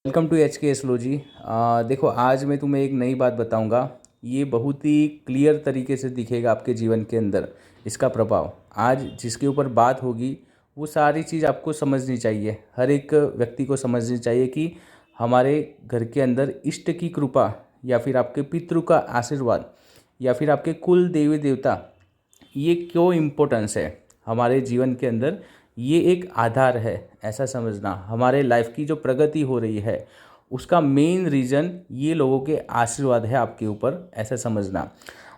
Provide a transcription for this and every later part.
Welcome to H के astrology. देखो, आज मैं तुम्हें एक नई बात बताऊंगा। ये बहुत ही क्लियर तरीके से दिखेगा आपके जीवन के अंदर इसका प्रभाव। आज जिसके ऊपर बात होगी वो सारी चीज़ आपको समझनी चाहिए, हर एक व्यक्ति को समझनी चाहिए कि हमारे घर के अंदर इष्ट की कृपा या फिर आपके पितृ का आशीर्वाद या फिर आपके कुल देवी देवता, ये क्यों इम्पोर्टेंस है हमारे जीवन के अंदर। ये एक आधार है, ऐसा समझना। हमारे लाइफ की जो प्रगति हो रही है उसका मेन रीज़न ये लोगों के आशीर्वाद है आपके ऊपर, ऐसा समझना।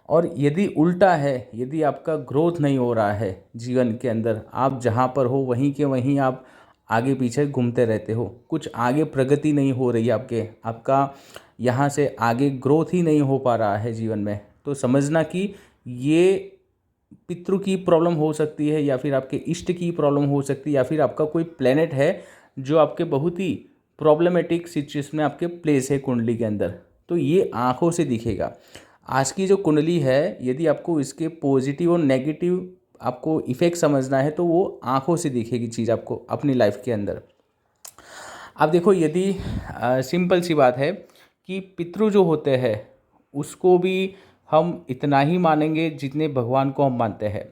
और यदि उल्टा है, यदि आपका ग्रोथ नहीं हो रहा है जीवन के अंदर, आप जहाँ पर हो वहीं के वहीं आप आगे पीछे घूमते रहते हो, कुछ आगे प्रगति नहीं हो रही आपका यहाँ से आगे ग्रोथ ही नहीं हो पा रहा है जीवन में, तो समझना कि ये पितृ की प्रॉब्लम हो सकती है या फिर आपके इष्ट की प्रॉब्लम हो सकती है या फिर आपका कोई प्लेनेट है जो आपके बहुत ही प्रॉब्लमेटिक सिचुएशन में आपके प्लेस है कुंडली के अंदर। तो ये आंखों से दिखेगा। आज की जो कुंडली है, यदि आपको इसके पॉजिटिव और नेगेटिव आपको इफ़ेक्ट समझना है तो वो आंखों से दिखेगी चीज़ आपको अपनी लाइफ के अंदर। अब देखो, यदि सिंपल सी बात है कि पितृ जो होते हैं उसको भी हम इतना ही मानेंगे जितने भगवान को हम मानते हैं।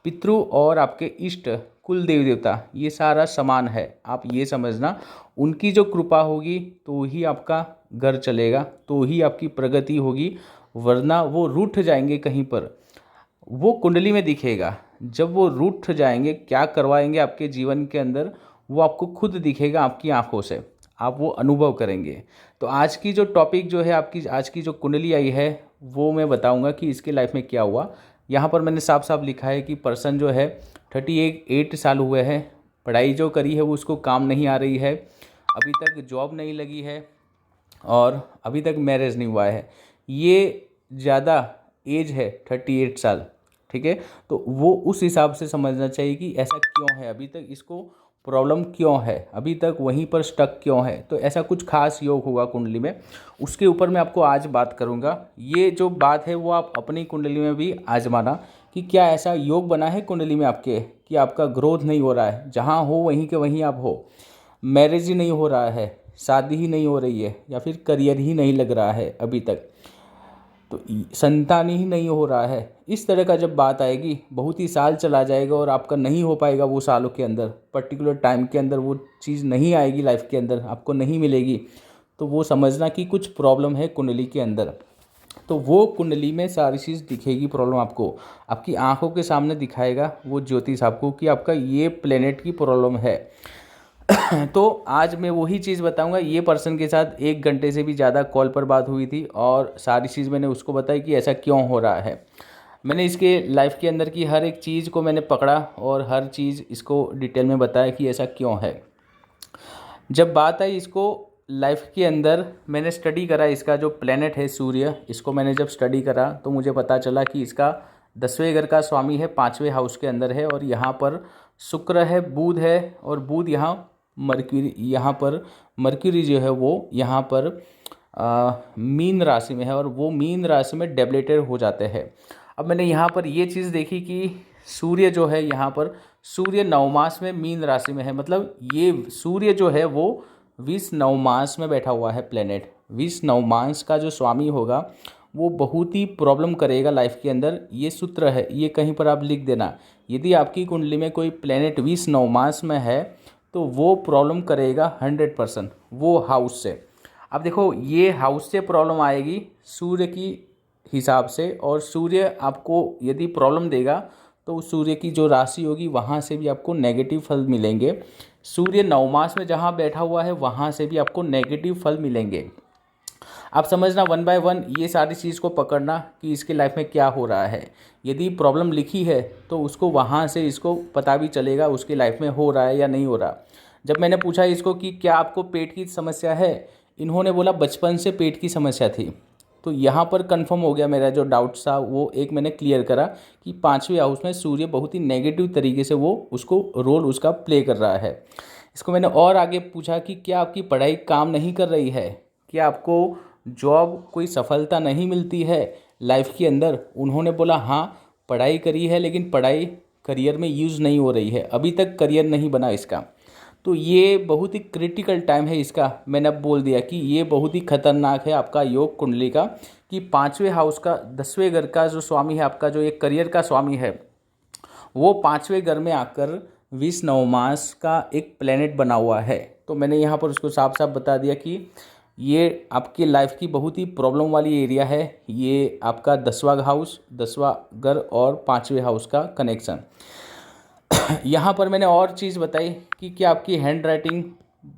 पितृ और आपके इष्ट, कुल देवी देवता, ये सारा समान है। आप ये समझना, उनकी जो कृपा होगी तो ही आपका घर चलेगा, तो ही आपकी प्रगति होगी, वरना वो रूठ जाएंगे कहीं पर। वो कुंडली में दिखेगा। जब वो रूठ जाएंगे, क्या करवाएंगे आपके जीवन के अंदर, वो आपको खुद दिखेगा आपकी आंखों से, आप वो अनुभव करेंगे। तो आज की जो टॉपिक जो है, आपकी आज की जो कुंडली आई है, वो मैं बताऊंगा कि इसके लाइफ में क्या हुआ। यहाँ पर मैंने साफ साफ लिखा है कि पर्सन जो है 38 साल हुए हैं, पढ़ाई जो करी है वो उसको काम नहीं आ रही है, अभी तक जॉब नहीं लगी है और अभी तक मैरिज नहीं हुआ है। ये ज़्यादा एज है 38 साल, ठीक है। तो वो उस हिसाब से समझना चाहिए कि ऐसा क्यों है, अभी तक इसको प्रॉब्लम क्यों है, अभी तक वहीं पर स्टक क्यों है। तो ऐसा कुछ खास योग होगा कुंडली में, उसके ऊपर मैं आपको आज बात करूंगा। ये जो बात है वो आप अपनी कुंडली में भी आजमाना कि क्या ऐसा योग बना है कुंडली में आपके कि आपका ग्रोथ नहीं हो रहा है, जहाँ हो वहीं के वहीं आप हो, मैरिज ही नहीं हो रहा है, शादी ही नहीं हो रही है, या फिर करियर ही नहीं लग रहा है अभी तक, तो संतान ही नहीं हो रहा है। इस तरह का जब बात आएगी, बहुत ही साल चला जाएगा और आपका नहीं हो पाएगा वो सालों के अंदर, पर्टिकुलर टाइम के अंदर वो चीज़ नहीं आएगी लाइफ के अंदर, आपको नहीं मिलेगी, तो वो समझना कि कुछ प्रॉब्लम है कुंडली के अंदर। तो वो कुंडली में सारी चीज़ दिखेगी, प्रॉब्लम आपको आपकी आंखों के सामने दिखाएगा वो ज्योतिष आपको कि आपका ये प्लेनेट की प्रॉब्लम है। तो आज मैं वही चीज़ बताऊंगा। ये पर्सन के साथ 1 घंटे से भी ज़्यादा कॉल पर बात हुई थी और सारी चीज़ मैंने उसको बताई कि ऐसा क्यों हो रहा है। मैंने इसके लाइफ के अंदर की हर एक चीज़ को मैंने पकड़ा और हर चीज़ इसको डिटेल में बताया कि ऐसा क्यों है। जब बात आई इसको लाइफ के अंदर, मैंने स्टडी करा इसका जो प्लेनेट है सूर्य, इसको मैंने जब स्टडी करा तो मुझे पता चला कि इसका 10वें घर का स्वामी है, 5वें हाउस के अंदर है, और यहाँ पर शुक्र है, बुध है, और बुध यहाँ मर्क्यूरी, यहाँ पर मर्क्यूरी जो है वो यहाँ पर मीन राशि में है और वो मीन राशि में डेबिलेटेड हो जाते हैं। अब मैंने यहाँ पर ये चीज़ देखी कि सूर्य जो है यहाँ पर, सूर्य नवमास में मीन राशि में है, मतलब ये सूर्य जो है वो 20 नवमास में बैठा हुआ है प्लेनेट। 20 नवमास का जो स्वामी होगा वो बहुत ही प्रॉब्लम करेगा लाइफ के अंदर। ये सूत्र है, ये कहीं पर आप लिख देना। यदि आपकी कुंडली में कोई प्लेनेट 20 नवमास में है तो वो प्रॉब्लम करेगा 100% वो हाउस से। अब देखो, ये हाउस से प्रॉब्लम आएगी सूर्य की हिसाब से, और सूर्य आपको यदि प्रॉब्लम देगा तो सूर्य की जो राशि होगी वहाँ से भी आपको नेगेटिव फल मिलेंगे। सूर्य नवमास में जहाँ बैठा हुआ है वहाँ से भी आपको नेगेटिव फल मिलेंगे। आप समझना, 1 बाय 1 ये सारी चीज़ को पकड़ना कि इसके लाइफ में क्या हो रहा है। यदि प्रॉब्लम लिखी है तो उसको वहाँ से इसको पता भी चलेगा उसकी लाइफ में हो रहा है या नहीं हो रहा। जब मैंने पूछा इसको कि क्या आपको पेट की समस्या है, इन्होंने बोला बचपन से पेट की समस्या थी। तो यहाँ पर कंफर्म हो गया, मेरा जो डाउट था वो एक मैंने क्लियर करा कि 5वें हाउस में सूर्य बहुत ही नेगेटिव तरीके से वो उसको रोल उसका प्ले कर रहा है। इसको मैंने और आगे पूछा कि क्या आपकी पढ़ाई काम नहीं कर रही है, क्या आपको जॉब कोई सफलता नहीं मिलती है लाइफ के अंदर। उन्होंने बोला हाँ, पढ़ाई करी है लेकिन पढ़ाई करियर में यूज़ नहीं हो रही है, अभी तक करियर नहीं बना इसका। तो ये बहुत ही क्रिटिकल टाइम है इसका। मैंने अब बोल दिया कि ये बहुत ही खतरनाक है आपका योग कुंडली का, कि 5वें हाउस का 10वें घर का जो स्वामी है आपका, जो एक करियर का स्वामी है, वो 5वें घर में आकर 20 नवमास का एक प्लेनेट बना हुआ है। तो मैंने यहाँ पर उसको साफ साफ बता दिया कि ये आपकी लाइफ की बहुत ही प्रॉब्लम वाली एरिया है। ये आपका 10वां हाउस, 10वां घर और 5वें हाउस का कनेक्शन। यहाँ पर मैंने और चीज़ बताई कि क्या आपकी हैंड राइटिंग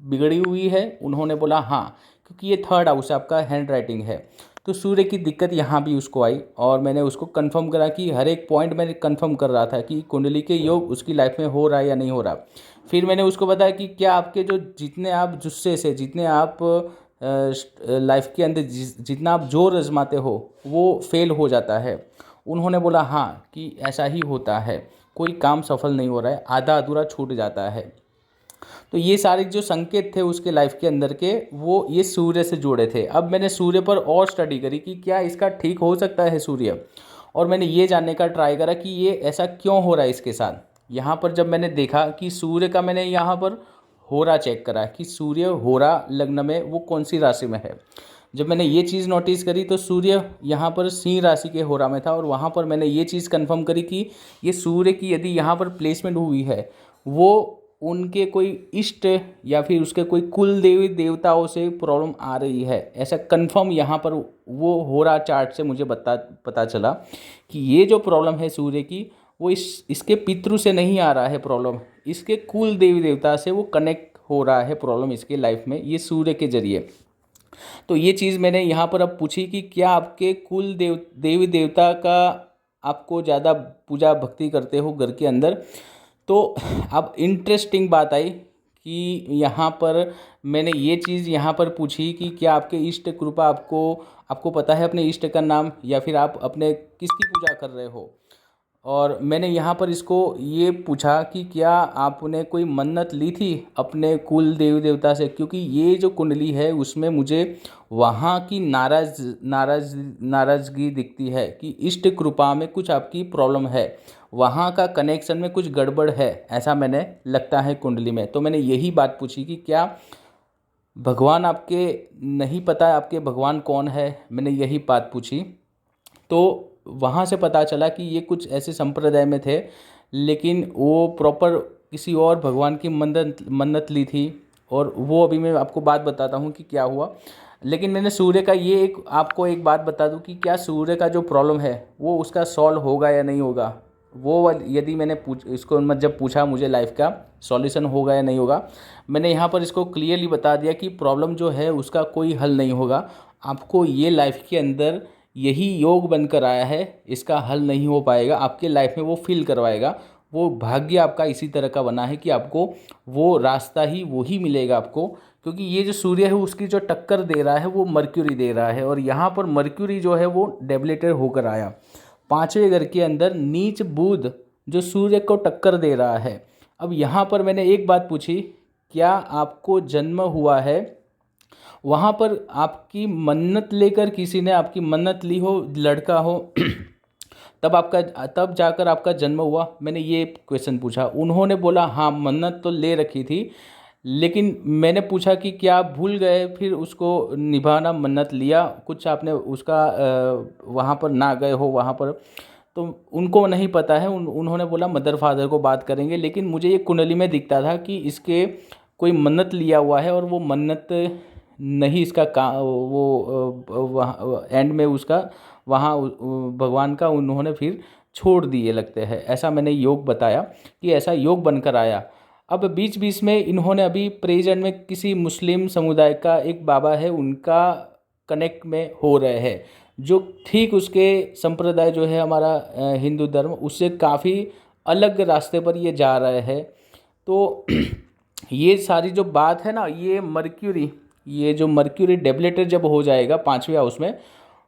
बिगड़ी हुई है। उन्होंने बोला हाँ, क्योंकि ये 3rd हाउस आपका हैंड राइटिंग है। तो सूर्य की दिक्कत यहाँ भी उसको आई, और मैंने उसको कंफर्म करा कि हर एक पॉइंट मैंने कंफर्म कर रहा था कि कुंडली के योग उसकी लाइफ में हो रहा है या नहीं हो रहा। फिर मैंने उसको बताया कि क्या आपके जो जितने आप जुस्से से, जितने आप लाइफ के अंदर जितना आप जोर आजमाते हो वो फेल हो जाता है। उन्होंने बोला हाँ कि ऐसा ही होता है, कोई काम सफल नहीं हो रहा है, आधा अधूरा छूट जाता है। तो ये सारे जो संकेत थे उसके लाइफ के अंदर के, वो ये सूर्य से जुड़े थे। अब मैंने सूर्य पर और स्टडी करी कि क्या इसका ठीक हो सकता है सूर्य, और मैंने ये जानने का ट्राई करा कि ये ऐसा क्यों हो रहा है इसके साथ। यहाँ पर जब मैंने देखा कि सूर्य का, मैंने यहाँ पर होरा चेक करा कि सूर्य होरा लग्न में वो कौन सी राशि में है। जब मैंने ये चीज़ नोटिस करी तो सूर्य यहाँ पर सिंह राशि के होरा में था, और वहाँ पर मैंने ये चीज़ कंफर्म करी कि ये सूर्य की यदि यहाँ पर प्लेसमेंट हुई है, वो उनके कोई इष्ट या फिर उसके कोई कुल देवी देवताओं से प्रॉब्लम आ रही है। ऐसा कंफर्म यहाँ पर वो होरा चार्ट से मुझे पता चला कि ये जो प्रॉब्लम है सूर्य की, वो इसके पितृ से नहीं आ रहा है प्रॉब्लम, इसके कुल देवी देवता से वो कनेक्ट हो रहा है प्रॉब्लम इसके लाइफ में, ये सूर्य के जरिए। तो ये चीज़ मैंने यहाँ पर अब पूछी कि क्या आपके कुल देवी देवता का आपको ज़्यादा पूजा भक्ति करते हो घर के अंदर। तो अब इंटरेस्टिंग बात आई कि यहाँ पर मैंने ये चीज़ यहाँ पर पूछी कि क्या आपके इष्ट कृपा आपको पता है अपने इष्ट का नाम, या फिर आप अपने किसकी पूजा कर रहे हो। और मैंने यहाँ पर इसको ये पूछा कि क्या आपने कोई मन्नत ली थी अपने कुल देवी देवता से, क्योंकि ये जो कुंडली है उसमें मुझे वहाँ की नाराज़गी दिखती है कि इष्ट कृपा में कुछ आपकी प्रॉब्लम है, वहाँ का कनेक्शन में कुछ गड़बड़ है, ऐसा मैंने लगता है कुंडली में। तो मैंने यही बात पूछी कि क्या भगवान आपके नहीं पता आपके भगवान कौन है, मैंने यही बात पूछी। तो वहाँ से पता चला कि ये कुछ ऐसे संप्रदाय में थे, लेकिन वो प्रॉपर किसी और भगवान की मन्नत ली थी, और वो अभी मैं आपको बात बताता हूँ कि क्या हुआ। लेकिन मैंने सूर्य का ये आपको एक बात बता दूँ कि क्या सूर्य का जो प्रॉब्लम है वो उसका सॉल्व होगा या नहीं होगा। वो यदि मैंने इसको जब पूछा मुझे लाइफ का सॉल्यूशन होगा या नहीं होगा, मैंने यहाँ पर इसको क्लियरली बता दिया कि प्रॉब्लम जो है उसका कोई हल नहीं होगा। आपको ये लाइफ के अंदर यही योग बनकर आया है, इसका हल नहीं हो पाएगा। आपके लाइफ में वो फील करवाएगा, वो भाग्य आपका इसी तरह का बना है कि आपको वो रास्ता ही वो ही मिलेगा आपको। क्योंकि ये जो सूर्य है उसकी जो टक्कर दे रहा है वो मर्क्यूरी दे रहा है, और यहाँ पर मर्क्यूरी जो है वो डेबिलिटेड होकर आया 5वें घर के अंदर, नीच बुध जो सूर्य को टक्कर दे रहा है। अब यहाँ पर मैंने एक बात पूछी, क्या आपको जन्म हुआ है वहाँ पर आपकी मन्नत लेकर, किसी ने आपकी मन्नत ली हो, लड़का हो तब जाकर आपका जन्म हुआ। मैंने ये क्वेश्चन पूछा, उन्होंने बोला हाँ मन्नत तो ले रखी थी, लेकिन मैंने पूछा कि क्या आप भूल गए फिर उसको निभाना, मन्नत लिया कुछ आपने उसका वहाँ पर ना गए हो वहाँ पर। तो उनको नहीं पता है, उन्होंने बोला मदर फादर को बात करेंगे। लेकिन मुझे ये कुंडली में दिखता था कि इसके कोई मन्नत लिया हुआ है, और वो मन्नत नहीं इसका वो वहाँ एंड में उसका वहाँ भगवान का उन्होंने फिर छोड़ दिए लगते हैं। ऐसा मैंने योग बताया कि ऐसा योग बनकर आया। अब बीच बीच में इन्होंने अभी प्रेजेंट में किसी मुस्लिम समुदाय का एक बाबा है उनका कनेक्ट में हो रहे हैं, जो ठीक उसके संप्रदाय जो है हमारा हिंदू धर्म उससे काफ़ी अलग रास्ते पर ये जा रहे हैं। तो ये सारी जो बात है ना, ये जो मर्क्यूरी डेबिलेटर जब हो जाएगा 5वें हाउस में,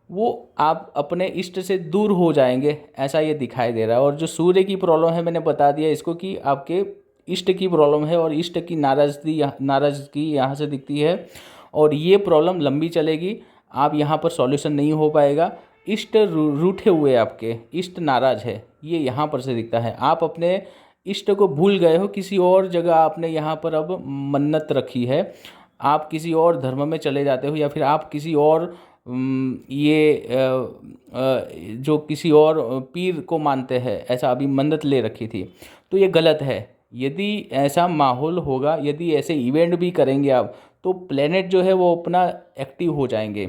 वो आप अपने इष्ट से दूर हो जाएंगे, ऐसा ये दिखाई दे रहा है। और जो सूर्य की प्रॉब्लम है मैंने बता दिया इसको कि आपके इष्ट की प्रॉब्लम है, और इष्ट की नाराज़गी यहाँ से दिखती है, और ये प्रॉब्लम लंबी चलेगी, आप यहाँ पर सॉल्यूशन नहीं हो पाएगा। इष्ट रूठे हुए आपके इष्ट नाराज़ है, ये यहाँ पर से दिखता है। आप अपने इष्ट को भूल गए हो, किसी और जगह आपने यहाँ पर अब मन्नत रखी है, आप किसी और धर्म में चले जाते हो, या फिर आप किसी और जो किसी और पीर को मानते हैं, ऐसा अभी मन्नत ले रखी थी, तो ये गलत है। यदि ऐसा माहौल होगा, यदि ऐसे इवेंट भी करेंगे आप, तो प्लेनेट जो है वो अपना एक्टिव हो जाएंगे।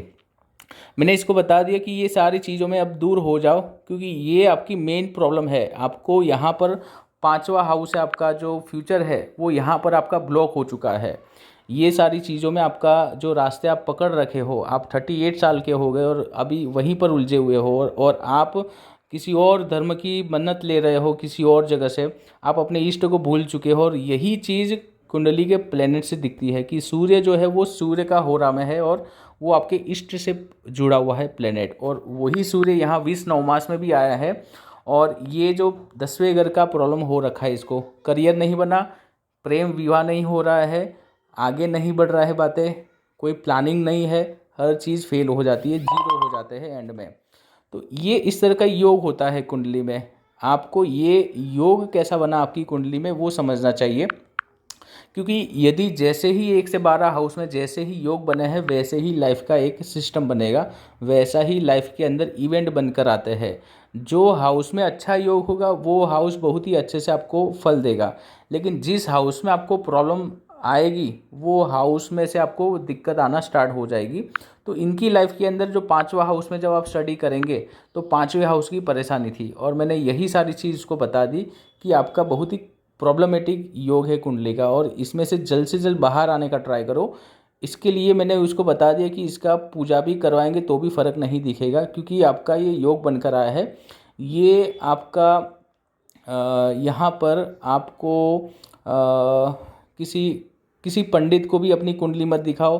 मैंने इसको बता दिया कि ये सारी चीज़ों में अब दूर हो जाओ, क्योंकि ये आपकी मेन प्रॉब्लम है। आपको यहाँ पर 5वां हाउस है, आपका जो फ्यूचर है वो यहाँ पर आपका ब्लॉक हो चुका है। ये सारी चीज़ों में आपका जो रास्ते आप पकड़ रखे हो, आप 38 साल के हो गए और अभी वहीं पर उलझे हुए हो, और आप किसी और धर्म की मन्नत ले रहे हो किसी और जगह से, आप अपने इष्ट को भूल चुके हो। और यही चीज़ कुंडली के प्लेनेट से दिखती है कि सूर्य जो है वो सूर्य का होरा में है, और वो आपके इष्ट से जुड़ा हुआ है प्लेनेट, और वही सूर्य यहाँ 20 नवमास में भी आया है। और ये जो 10वें घर का प्रॉब्लम हो रखा है, इसको करियर नहीं बना, प्रेम विवाह नहीं हो रहा है, आगे नहीं बढ़ रहा है बातें, कोई प्लानिंग नहीं है, हर चीज़ फेल हो जाती है, जीरो हो जाते हैं एंड में। तो ये इस तरह का योग होता है कुंडली में। आपको ये योग कैसा बना आपकी कुंडली में वो समझना चाहिए, क्योंकि यदि जैसे ही 1 से 12 हाउस में जैसे ही योग बने हैं, वैसे ही लाइफ का एक सिस्टम बनेगा, वैसा ही लाइफ के अंदर इवेंट बनकर आते हैं। जो हाउस में अच्छा योग होगा वो हाउस बहुत ही अच्छे से आपको फल देगा, लेकिन जिस हाउस में आपको प्रॉब्लम आएगी वो हाउस में से आपको दिक्कत आना स्टार्ट हो जाएगी। तो इनकी लाइफ के अंदर जो 5वां हाउस में जब आप स्टडी करेंगे तो 5वें हाउस की परेशानी थी, और मैंने यही सारी चीज़ उसको बता दी कि आपका बहुत ही प्रॉब्लमेटिक योग है कुंडली का, और इसमें से जल्द बाहर आने का ट्राई करो। इसके लिए मैंने उसको बता दिया कि इसका पूजा भी करवाएंगे तो भी फ़र्क नहीं दिखेगा, क्योंकि आपका ये योग बनकर आया है। ये आपका यहाँ पर आपको किसी किसी पंडित को भी अपनी कुंडली मत दिखाओ,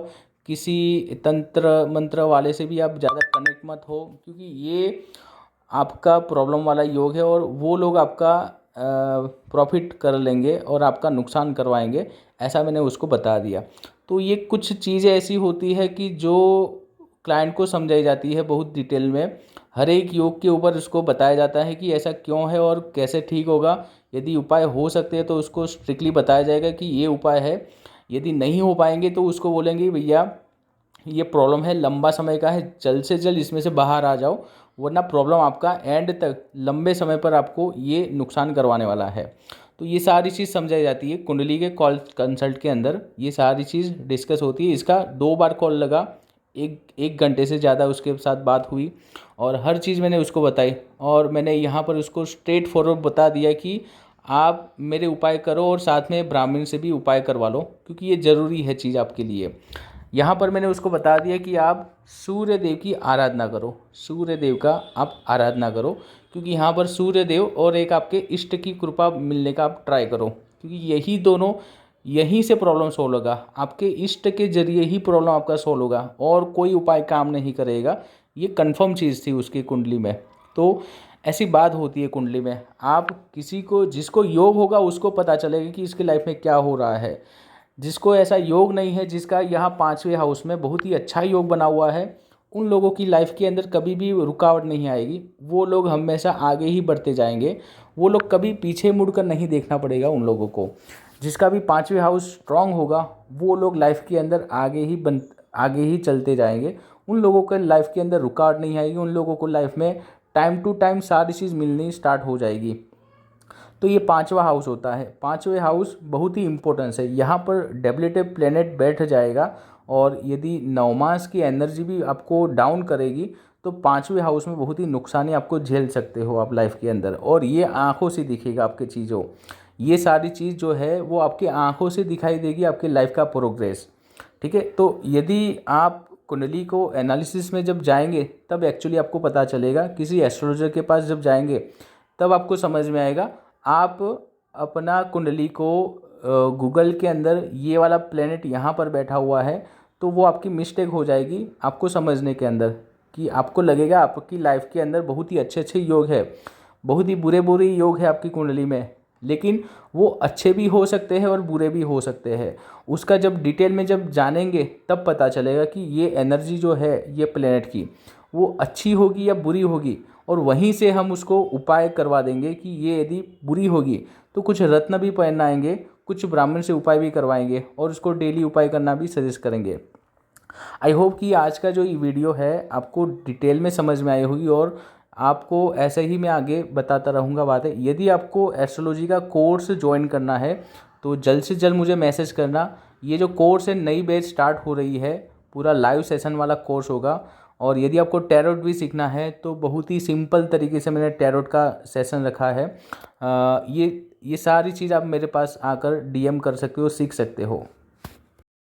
किसी तंत्र मंत्र वाले से भी आप ज़्यादा कनेक्ट मत हो, क्योंकि ये आपका प्रॉब्लम वाला योग है, और वो लोग आपका प्रॉफिट कर लेंगे और आपका नुकसान करवाएंगे, ऐसा मैंने उसको बता दिया। तो ये कुछ चीज़ें ऐसी होती है कि जो क्लाइंट को समझाई जाती है बहुत डिटेल में, हर एक योग के ऊपर उसको बताया जाता है कि ऐसा क्यों है और कैसे ठीक होगा। यदि उपाय हो सकते हैं तो उसको स्ट्रिक्टली बताया जाएगा कि ये उपाय है। यदि नहीं हो पाएंगे तो उसको बोलेंगे भैया ये प्रॉब्लम है, लंबा समय का है, जल्द से जल्द इसमें से बाहर आ जाओ, वरना प्रॉब्लम आपका एंड तक लंबे समय पर आपको ये नुकसान करवाने वाला है। तो ये सारी चीज़ समझाई जाती है कुंडली के कॉल कंसल्ट के अंदर, ये सारी चीज़ डिस्कस होती है। इसका 2 बार कॉल लगा, एक घंटे से ज़्यादा उसके साथ बात हुई, और हर चीज़ मैंने उसको बताई, और मैंने यहाँ पर उसको स्ट्रेट फॉरवर्ड बता दिया कि आप मेरे उपाय करो और साथ में ब्राह्मण से भी उपाय करवा लो, क्योंकि ये ज़रूरी है चीज़ आपके लिए। यहाँ पर मैंने उसको बता दिया कि आप सूर्य देव की आराधना करो, सूर्य देव का आप आराधना करो, क्योंकि यहाँ पर सूर्य देव और एक आपके इष्ट की कृपा मिलने का आप ट्राई करो, क्योंकि यही दोनों, यहीं से प्रॉब्लम सोल्व होगा। आपके इष्ट के जरिए ही प्रॉब्लम आपका सोल्व होगा, और कोई उपाय काम नहीं करेगा। ये कंफर्म चीज़ थी उसकी कुंडली में। तो ऐसी बात होती है कुंडली में, आप किसी को, जिसको योग होगा उसको पता चलेगा कि इसकी लाइफ में क्या हो रहा है। जिसको ऐसा योग नहीं है, जिसका यहाँ 5वें हाउस में बहुत ही अच्छा योग बना हुआ है, उन लोगों की लाइफ के अंदर कभी भी रुकावट नहीं आएगी। वो लोग हमेशा आगे ही बढ़ते जाएंगे, वो लोग कभी पीछे मुड़कर नहीं देखना पड़ेगा उन लोगों को। जिसका भी 5वें हाउस स्ट्रांग होगा वो लोग लाइफ के अंदर आगे ही चलते जाएंगे। उन लोगों के लाइफ के अंदर रुकावट नहीं आएगी, उन लोगों को लाइफ में टाइम टू टाइम सारी चीज़ मिलनी स्टार्ट हो जाएगी। तो ये 5वां हाउस होता है। 5वें हाउस बहुत ही इम्पोर्टेंस है, यहाँ पर डेबिलिटेड प्लेनेट बैठ जाएगा, और यदि नवमास की एनर्जी भी आपको डाउन करेगी तो 5वें हाउस में बहुत ही नुकसानी आपको झेल सकते हो आप लाइफ के अंदर, और ये आँखों से दिखेगा आपके चीज़ों। ये सारी चीज़ जो है वो आपकी आँखों से दिखाई देगी, आपके लाइफ का प्रोग्रेस। ठीक है, तो यदि आप कुंडली को एनालिसिस में जब जाएंगे तब एक्चुअली आपको पता चलेगा, किसी एस्ट्रोलॉजर के पास जब जाएंगे तब आपको समझ में आएगा। आप अपना कुंडली को गूगल के अंदर ये वाला प्लेनेट यहाँ पर बैठा हुआ है, तो वो आपकी मिस्टेक हो जाएगी आपको समझने के अंदर, कि आपको लगेगा आपकी लाइफ के अंदर बहुत ही अच्छे अच्छे योग है, बहुत ही बुरे बुरे योग है आपकी कुंडली में, लेकिन वो अच्छे भी हो सकते हैं और बुरे भी हो सकते हैं। उसका जब डिटेल में जब जानेंगे तब पता चलेगा कि ये एनर्जी जो है ये प्लेनेट की, वो अच्छी होगी या बुरी होगी, और वहीं से हम उसको उपाय करवा देंगे कि ये यदि बुरी होगी तो कुछ रत्न भी पहनाएंगे, कुछ ब्राह्मण से उपाय भी करवाएंगे और उसको डेली उपाय करना भी सजेस्ट करेंगे। आई होप कि आज का जो ये वीडियो है आपको डिटेल में समझ में आई होगी और आपको ऐसे ही मैं आगे बताता रहूँगा बातें। यदि आपको एस्ट्रोलॉजी का कोर्स ज्वाइन करना है तो जल्द से जल्द मुझे मैसेज करना। ये जो कोर्स है नई बैच स्टार्ट हो रही है, पूरा लाइव सेशन वाला कोर्स होगा। और यदि आपको टैरोट भी सीखना है तो बहुत ही सिंपल तरीके से मैंने टैरोट का सेशन रखा है। ये सारी चीज़ आप मेरे पास आकर डीएम कर सकते हो, सीख सकते हो।